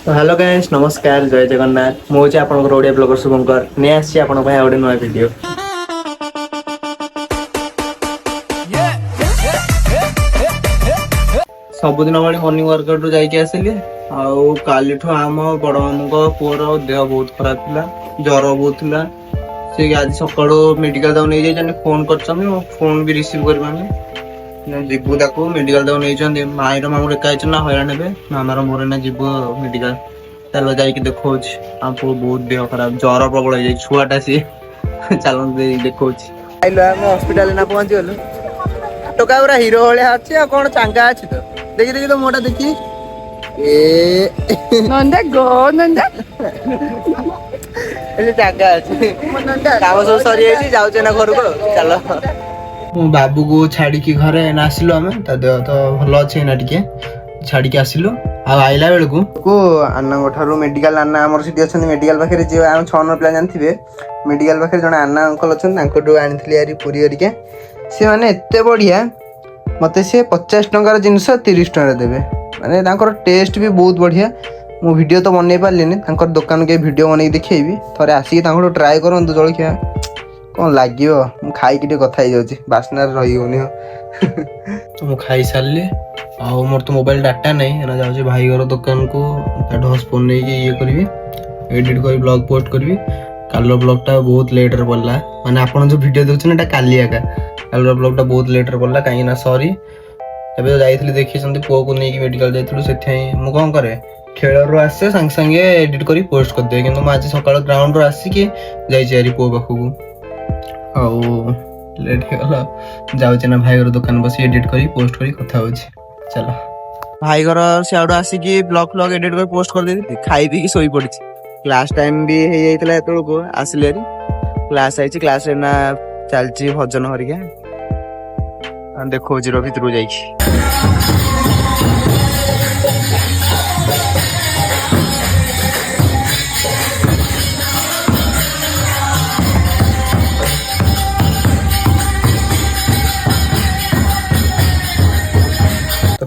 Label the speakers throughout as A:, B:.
A: तो hello guys नमस्कार जय जगन्नाथ मुझे आपनकर ओडिया ब्लॉगर शुभंकर ने आसी आपन भाई ओडे नया वीडियो सबुदिन भाई मॉर्निंग वर्कआउट जाइके आसिली आउ कालीठु आम बड़ मामू पुअर देह बहुत खराब थिला ज्वर बहुत थिला से आज सकाळु मेडिकल दाउ नै जाय फोन करछन फोन भी रिसीव कर पाने जीवु ताको मेडिकल दाउ नै जंदे माईर मामू एका ना हैरान हेबे मामार मोर ना जीवु मेडिकल चलो जाइए देखो आपको बहुत देह खराब ज्वर प्रबल हो छुआटा सी चलो देखो हॉस्पिटल ना पहुंची गलु टोका पूरा हीरो भाया अच्छी आ कौन चांगा अच्छी तो देखी देखी तो मोटा देखी ए
B: नंदा गो नंदा
A: ए चांगा अच्छी काम सब सरी जाई जाउचे ना घर को चलो मो बाबू को छाड़ी की घरे ना आसिलो हमें ता देह तो भलो अछि ना टिके छाड़ी के आसिलो आ आइला बेलकू को अन्ना ठारू मेडिकल अन्ना हमर सिटी अछन मेडिकल पाखे जे हम 6 नंबर प्लान जानथिबे मेडिकल पाखे जण अन्ना अंकल अछन तांको आनिथली यारी पुरी हरिके से माने एते बढ़िया मते से 50 टंकार जिनिस 30 टंका देबे माने तांकर टेस्ट भी बहुत बढ़िया मु वीडियो तो बनै पारलिनी तांकर दुकान के वीडियो बनै देखैबी थरे आसी तांको ट्राई करन जळखिया कोन लागियो मु खाई किटे कथा ही जाउची बासना रही होनी तो मु खाई सारली आ मोर तो मोबाइल डाटा नहीं ना जाउची भाई घर दुकान को हॉटस्पॉट नै के ये करबी एडिट करी ब्लॉग पोस्ट करबी कालो ब्लॉग टा बहुत लेट रे पड़ला माने आपण जो वीडियो देखछन एटा काली आका कालो ब्लॉग टा बहुत लेट रे पड़ला काई ना सॉरी एबे तो जाईथली देखि संती पो को नै की मेडिकल जाईथलु सेथै मु कोन करे खेल रो आसे संग संगे एडिट करी पोस्ट कर दे किंतु आज सकाळ ग्राउंड रो आसी के जाई छेरी पो पाखु आ लेट हे गला जाउचे ना भाई घर दुकान बसी एडिट करी पोस्ट करी कथा होची चलो भाई घर से आउट आसी की ब्लॉग ब्लॉग एडिट कर पोस्ट कर देती खाई पी की सोई पड़ी क्लास टाइम भी हे जाइतला एतळ को आसिले क्लास आइची क्लास रे ना चलची भजन हरिका देखो जीरो भीतर जाइकी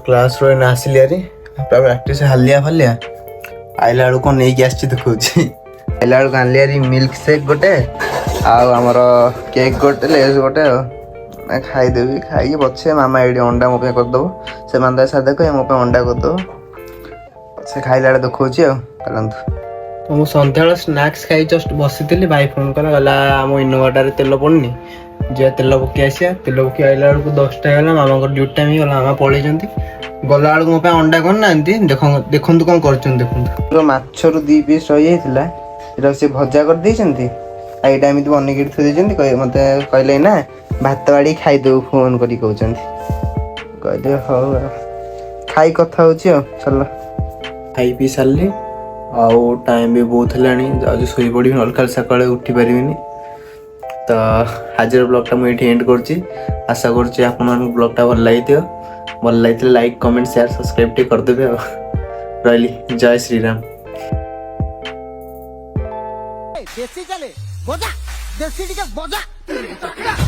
A: क्लास रो ना आसिली यारी प्रैक्टिस हालिया फलिया आइला बेलू कौन नहीं आसी देखो आइला बेलू आनली यारी मिल्क शेक गोटे आमर केक गोटे लेस गोटे खाईदेवी खाई पछे मामा ये अंडा मो करदेव से मानदा सादा कह मो अंडा करदेव पछे खाइला बेले देखो चलतु तो सन्ध्या स्नाक्स खाई जस्ट बसी भाई फोन कला गला आम इनोवाटर तेल पड़नी जे तेल पकई आसिया तेल पकई आइला बेलू 10टा गला मामा ड्यूटी टाइम ही गला मामा पलि गला बेलू मो अंडा करना देखु कौन कर माछर 2 पीस रही जाता से भजा कर यहाँ एमती बनईक थी मत कहले ना भात बाड़ी खाईदेव फोन कर कहले हौ खाई कथा हो चल खाई पी सारे आउ टाइम भी बहुत है शोई पड़ी ना कल सका उठी पारि तो आज ब्लॉग मुझे एंड कर आशा कर ब्लॉग भल लगी लाइक कमेंट शेयर सब्सक्राइब करदेवे रही जय श्री राम
C: देसी चले बजा देसी बजा